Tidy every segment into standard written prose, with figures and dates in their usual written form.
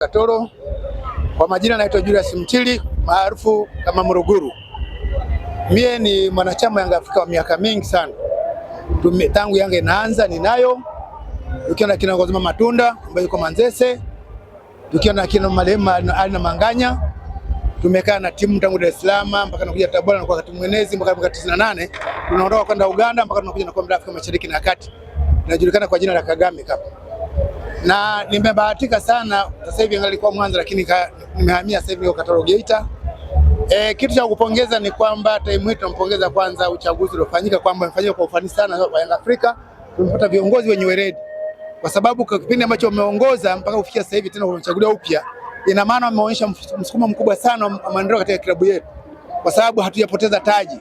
Katoro. Kwa majina naitwa Julius Mtili maarufu kama Muruguru. Mie ni mwanachama Yanga Afrika wa miaka mingi sana. Tangu Yanga inaanza ninayo. Tukiwa na kina Ngozima Matunda ambaye yuko Manzese. Tukiwa na kina Malema Alina Manganya. Tumekaa na timu tangu Dar es Salaam mpaka nakuja Tabora na kwa wakati mwenezi mpaka 98. Tunaondoka kwenda Uganda mpaka tunakuja na kombe la Afrika Mashariki na Kati. Tunajulikana kwa jina la Kagame Cup. Na nimebahatika sana sasa hivi ngalikuwa Mwanza lakini nimehamia sasa hivi niko Katoro Geita. Kitu cha kupongeza ni kwamba timu yetu tunampongeza kwanza uchaguzi uliofanyika kwamba umefanyika kwa ufanisi sana kwa Yanga Afrika. Tumepata viongozi wenye weledi. Kwa sababu kwa kipindi ambacho wameongoza mpaka kufikia sasa hivi tena wamechaguliwa upya, ina maana wameonyesha msukumo mkubwa sana wa maendeleo katika klabu yetu. Kwa sababu hatujapoteza taji.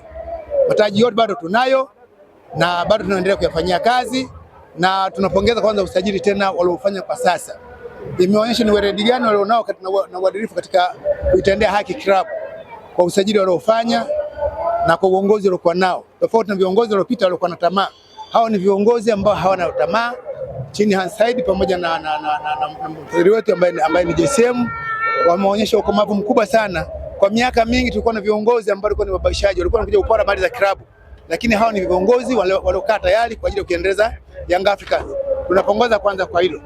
Mataji yote bado tunayo na bado tunaendelea kuyafanyia kazi. Na tunapongeza kwanza usajili tena waliofanya kwa sasa. Imeonyesha ni weledi gani walionao na uadilifu katika kuitendea haki club kwa usajili waliofanya na kwa uongozi waliokuwa nao. Tofauti na viongozi waliopita waliokuwa na tamaa. Hao ni viongozi ambao hawana tamaa. Chini Hans Said pamoja na mfadhili wetu ambaye ni JSM wameonyesha ukomavu mkubwa sana. Kwa miaka mingi tulikuwa na viongozi ambao walikuwa ni wabashaji, walikuwa wanakuja kupora mali za club. Lakini hao ni viongozi waliokaa tayari kwa ajili ya kuendeleza Young Africans. Tunapongeza kwanza kwa hilo.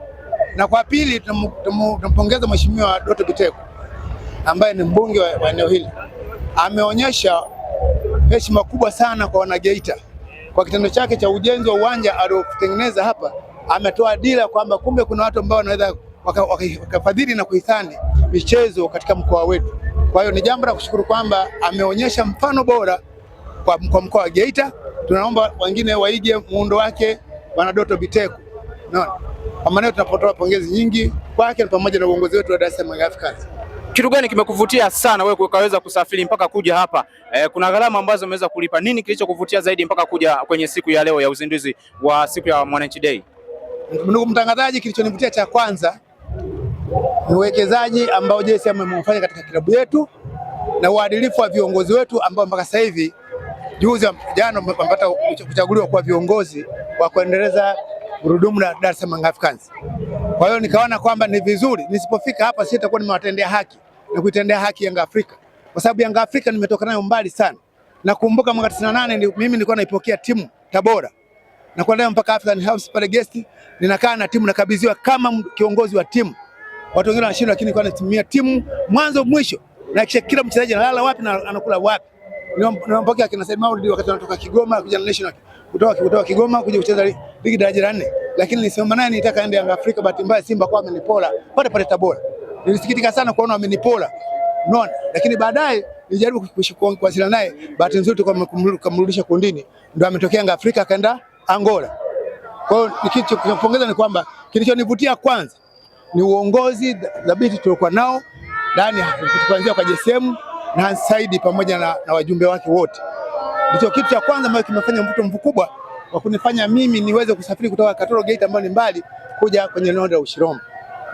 Na kwa pili tunampongeza Mheshimiwa Doto Biteko ambaye ni mbunge wa eneo hili. Ameonyesha heshima kubwa sana kwa wanageita. Kwa kitendo chake cha ujenzi wa uwanja aliotengeneza hapa, ametoa dira kwamba kumbe kuna watu ambao wanaweza wakafadhili na kuhithani michezo katika mkoa wetu. Kwa hiyo ni jambo la kushukuru kwamba ameonyesha mfano bora kwa mkoa wa Geita. Tunaomba wengine waige muundo wake Bwana Doto Biteko. Unaona? Kwa maana tunapotoa pongezi nyingi kwake pamoja na uongozi wetu wa Dar es Salaam Africans. Kitu gani kimekuvutia sana wewe ukaweza kusafiri mpaka kuja hapa? Kuna gharama ambazo umeweza kulipa. Nini kilichokuvutia zaidi mpaka kuja kwenye siku ya leo ya uzinduzi wa siku ya Mwananchi Day? Ndugu mtangazaji, kilichonivutia cha kwanza ni uwekezaji ambao JSM amefanya katika klabu yetu na uadilifu wa viongozi wetu ambao mpaka sasa hivi juzi jana wamepata kuchaguliwa kwa viongozi wa kuendeleza gurudumu la Dar es Salaam Africans. Kwa hiyo nikaona kwamba ni vizuri nisipofika hapa sitakuwa nimewatendea haki na kuitendea haki Yanga Afrika. Kwa sababu Yanga Afrika nimetoka nayo mbali sana. Nakumbuka mwaka 98 mimi nilikuwa naipokea timu Tabora. Na kwa leo mpaka African House pale guest ninakaa na timu nakabidhiwa kama kiongozi wa timu. Watu wengine wanashinda lakini nilikuwa natimia timu mwanzo mwisho na kisha kila mchezaji analala wapi na anakula wapi. Nimpokea kina Said Maulid wakati anatoka Kigoma kuja National kutoka Kigoma kuja kucheza ligi daraja la 4. Lakini nilisema naye nitaka aende Yanga Afrika, bahati mbaya Simba kwa amenipola pale Tabora. Nilisikitika sana kuona wamenipola. Unaona? Lakini baadaye nilijaribu kuwasiliana naye, bahati nzuri tukamrudisha kundini. Ndio ametokea Yanga Afrika akaenda Angola. Kwa hiyo nikipongeza ni kwamba kilichonivutia kwanza ni uongozi dhabiti tuliokuwa nao ndani kuanzia kwa JSM na Hans Said pamoja na wajumbe wake wote. Ndicho kitu cha kwanza ambacho kimefanya mvuto mkubwa wa kunifanya mimi niweze kusafiri kutoka Katoro Geita ambayo ni mbali kuja kwenye eneo la Ushirombo.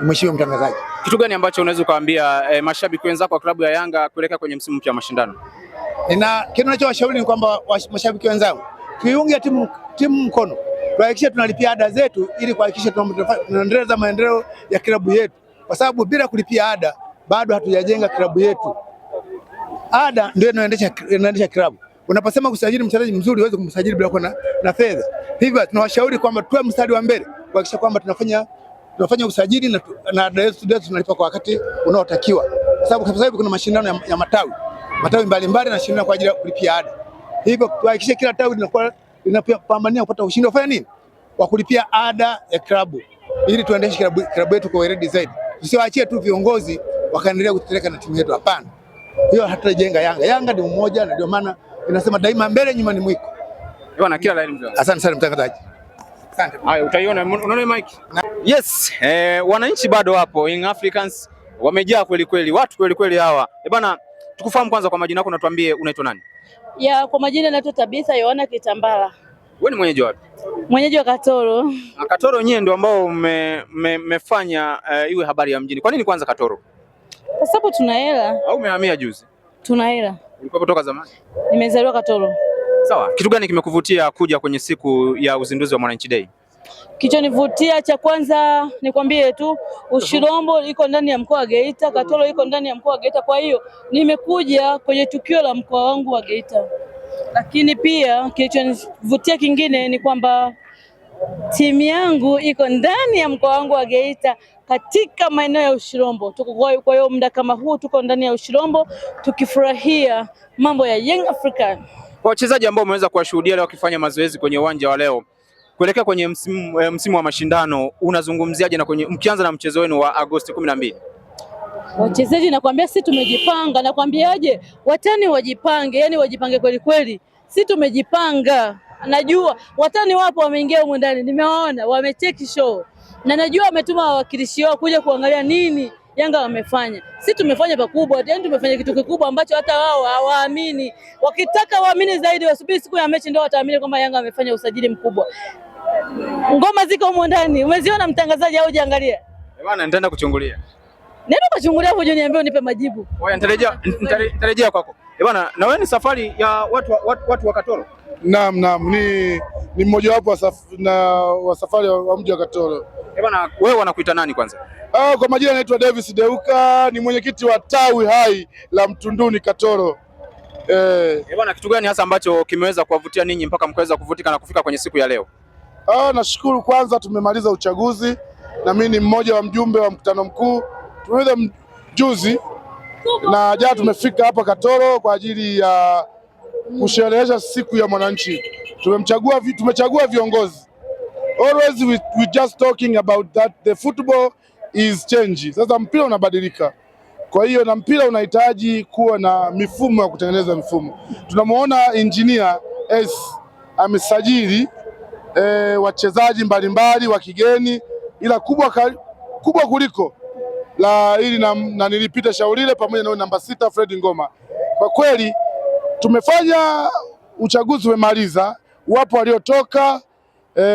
Mheshimiwa mtangazaji, kitu gani ambacho unaweza kuambia mashabiki wenzako wa klabu ya Yanga kuelekea kwenye msimu mpya wa mashindano? Kitu ninachowashauri ni kwamba mashabiki wenzangu tuiunge timu mkono. Tuhakikishe tunalipia ada zetu ili kuhakikisha tunaendeleza maendeleo ya klabu yetu. Kwa sababu bila kulipia ada bado hatujajenga klabu yetu. Ada ndio inaendesha klabu. Unaposema kusajili mchezaji mzuri uweze kumsajili bila kuwa na fedha. Hivyo tunawashauri kwamba tuwe mstari wa mbele kuhakikisha kwamba tunafanya usajili na ada yetu tunalipa kwa wakati unaotakiwa. Kwa sababu sasa hivi kuna mashindano ya matawi mbalimbali na shindano kwa ajili ya kulipia ada. Hivyo tuhakikishe kila tawi linapambania kupata ushindi wafanya nini? Wa kulipia ada ya klabu ili tuendeshe klabu yetu kwa weledi zaidi. Tusiwaachie tu viongozi wakaendelea kuteleka na timu yetu, hapana. Hiyo hatajenga Yanga. Yanga ni umoja na ndio maana inasema daima mbele nyuma ni mwiko. Bwana kila la elimu. Asante sana mtangazaji. Asante. Haya utaiona unaona mike. Yes, wananchi bado wapo. Young Africans wamejaa kweli kweli. Watu kweli kweli hawa. Bwana tukufahamu kwanza kwa majina yako na tuambie unaitwa nani? Kwa majina naitwa Tabitha Yohana Kitambala. Wewe ni mwenyeji wapi? Mwenyeji wa Katoro. Katoro wenyewe ndio ambao mmefanya iwe habari ya mjini. Kwa nini kwanza Katoro? Kwa sababu tuna hela. Au umehamia juzi? Tuna hela. Ulikuwa kutoka zamani? Nimezaliwa Katoro. Sawa. Kitu gani kimekuvutia kuja kwenye siku ya uzinduzi wa Mwananchi Day? Kichonivutia cha kwanza nikwambie tu, Ushirombo iko ndani ya mkoa wa Geita, Katoro iko ndani ya mkoa wa Geita. Kwa hiyo nimekuja kwenye tukio la mkoa wangu wa Geita. Lakini pia kilichonivutia kingine ni kwamba timu yangu iko ndani ya mkoa wangu wa Geita katika maeneo ya Ushirombo. Kwa hiyo muda kama huu tuko ndani ya Ushirombo tukifurahia mambo ya Young African. Kwa wachezaji ambao umeweza kuwashuhudia leo wakifanya mazoezi kwenye uwanja wa leo kuelekea kwenye msimu wa mashindano, unazungumziaje na mkianza na mchezo wenu wa Agosti 12? Wachezaji nakwambia sisi tumejipanga, nakwambiaje, watani wajipange, yani wajipange kweli kweli. Sisi tumejipanga. Najua watani wapo wameingia huko ndani, nimewaona wameteki show. Na najua wametuma wawakilishi wao kuja kuangalia nini Yanga wamefanya. Sisi tumefanya pakubwa, yani tumefanya kitu kikubwa ambacho hata wao hawaamini. Wakitaka waamini zaidi wasubiri siku ya mechi ndio wataamini kwamba Yanga wamefanya usajili mkubwa. Ngoma ziko huko ndani. Umeziona mtangazaji au hujaangalia? Bwana nitaenda kuchungulia. Nenda kuchungulia hapo, niambie unipe majibu. Wewe nitarejea kwako. Bwana, na wewe ni safari ya watu wa Katoro? Naam, ni mmoja wapo wa safari wa mji wa Katoro. Bwana, wewe wanakuita nani kwanza? Kwa majina naitwa Davis Deuka, ni mwenyekiti wa tawi hai la Mtunduni Katoro. Bwana, kitu gani hasa ambacho kimeweza kuwavutia ninyi mpaka mkaweza kuvutika na kufika kwenye siku ya leo? Nashukuru kwanza tumemaliza uchaguzi na mimi ni mmoja wa mjumbe wa mkutano mkuu. Tumeweza juzi na jana tumefika hapa Katoro kwa ajili ya kusherehesha siku ya mwananchi. Tumechagua viongozi. Always we just talking about that the football is changing. Sasa mpira unabadilika. Kwa hiyo na mpira unahitaji kuwa na mifumo ya kutengeneza mifumo. Tunamuona engineer amesajili wachezaji mbalimbali wa kigeni, ila kubwa kuliko la hili na nilipita Shaulile pamoja na namba 6 Fred Ngoma. Kwa kweli tumefanya uchaguzi umemaliza, wapo waliotoka,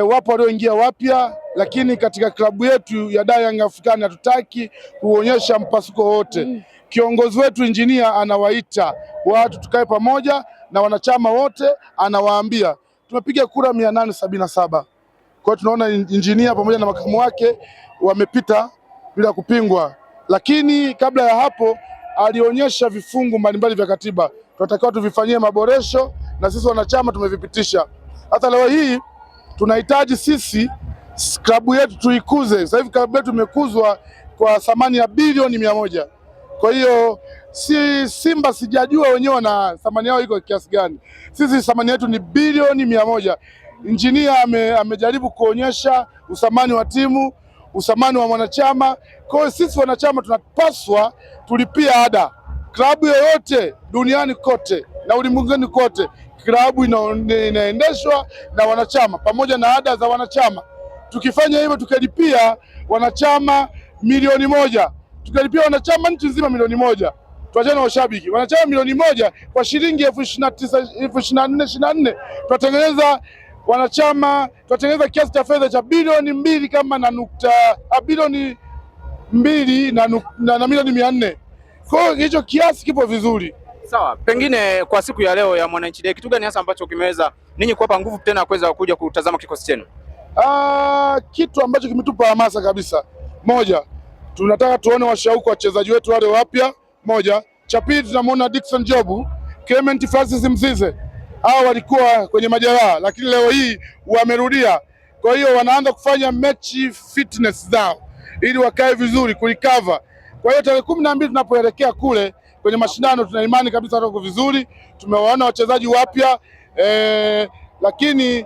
wapo walioingia wapya, lakini katika klabu yetu ya Young African hatutaki kuonyesha mpasuko wote. Kiongozi wetu engineer anawaita watu tukae pamoja na wanachama wote, anawaambia tumepiga kura 877. Kwa hiyo tunaona engineer pamoja na makamu wake wamepita bila kupingwa, lakini kabla ya hapo alionyesha vifungu mbalimbali vya katiba tunatakiwa tuvifanyie maboresho na sisi wanachama tumevipitisha. Hata leo hii tunahitaji sisi klabu yetu tuikuze. Sasa hivi klabu yetu imekuzwa kwa thamani ya bilioni 100. Kwa hiyo Simba sijajua wenyewe na thamani yao iko kiasi gani. Sisi thamani yetu ni bilioni 100. Engineer amejaribu kuonyesha uthamani wa timu, uthamani wa mwanachama. Kwa hiyo sisi wanachama tunapaswa tulipia ada. Klabu yoyote duniani kote na ulimwenguni kote, klabu inaendeshwa na wanachama pamoja na ada za wanachama. Tukifanya hivyo tukalipia wanachama milioni 1, tukalipia wanachama nchi nzima milioni 1. Tuachane na washabiki. Wanachama milioni 1 kwa shilingi 24,000 tunatengeneza wanachama, tunatengeneza kiasi cha fedha cha bilioni 2 kama na bilioni 2 na milioni 400. Kwa hiyo hicho kiasi kipo vizuri. Sawa, pengine kwa siku ya leo ya Mwananchi Day, kitu gani hasa ambacho kimeweza ninyi kuwapa nguvu tena kuweza kuja kutazama kikosi chenu? Kitu ambacho kimetupa hamasa kabisa, moja, tunataka tuone washauku wachezaji wetu wale wapya. Moja, cha pili tunamwona Dickson Jobu, Clement Francis Mzize. Hao walikuwa kwenye majeraha lakini leo hii wamerudia. Kwa hiyo wanaanza kufanya match fitness zao ili wakae vizuri kurecover. Kwa hiyo tarehe 12 tunapoelekea kule kwenye mashindano tuna imani kabisa wako vizuri. Tumewaona wachezaji wapya lakini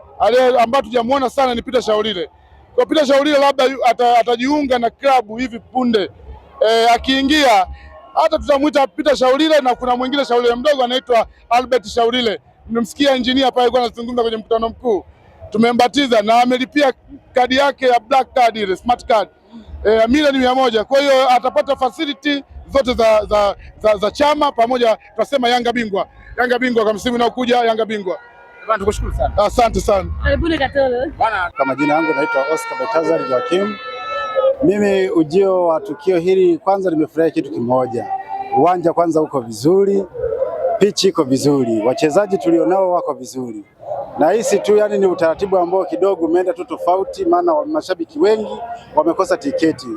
ambao tujamuona sana ni Peter Shaulile. Kwa Peter Shaulile labda atajiunga na klabu hivi punde. Akiingia hata tutamuita Peter Shaulile na kuna mwingine Shaulile mdogo anaitwa Albert Shaulile. Nimemsikia engineer pale alikuwa anazungumza kwenye mkutano mkuu. Tumembatiza na amelipia kadi yake ya black card ile smart card. Milioni 100. Kwa hiyo atapata facility zote za chama pamoja, tunasema Yanga bingwa. Yanga bingwa kwa msimu unaokuja, Yanga bingwa. Bwana tukushukuru sana. Asante sana. Karibuni Katoro. Bwana, kwa majina yangu naitwa Oscar Betazari Joakim. Mimi ujio wa tukio hili kwanza nimefurahi kitu kimoja. Uwanja kwanza uko vizuri, pitch iko vizuri, wachezaji tulionao wako vizuri. na hisi tu yani ni utaratibu ambao kidogo umeenda tu tofauti, maana mashabiki wengi wamekosa tiketi.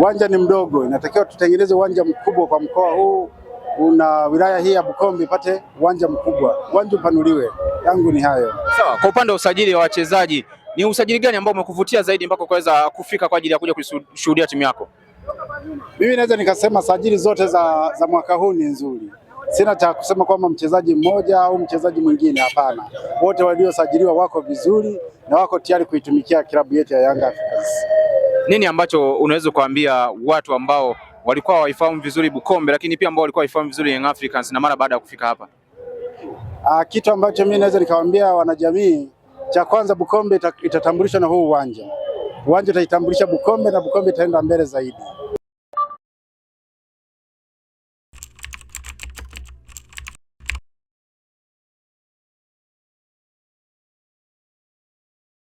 Uwanja ni mdogo, inatakiwa tutengeneze uwanja mkubwa kwa mkoa huu, una wilaya hii ya Bukombe ipate uwanja mkubwa, uwanja upanuliwe. Yangu ni hayo. Sawa, kwa upande wa usajili wa wachezaji, ni usajili gani ambao umekuvutia zaidi mpaka ukaweza kufika kwa ajili ya kuja kushuhudia timu yako? Mimi naweza nikasema sajili zote za mwaka huu ni nzuri. Sina cha kusema kwamba mchezaji mmoja au mchezaji mwingine, hapana. Wote waliosajiliwa wako vizuri na wako tayari kuitumikia klabu yetu ya Young Africans. Nini ambacho unaweza kuambia watu ambao walikuwa waifahamu vizuri Bukombe, lakini pia ambao walikuwa waifahamu vizuri Young Africans na mara baada ya kufika hapa? Kitu ambacho mimi naweza nikawaambia wanajamii, cha kwanza Bukombe itatambulishwa na huu uwanja. Uwanja utaitambulisha Bukombe na Bukombe itaenda mbele zaidi.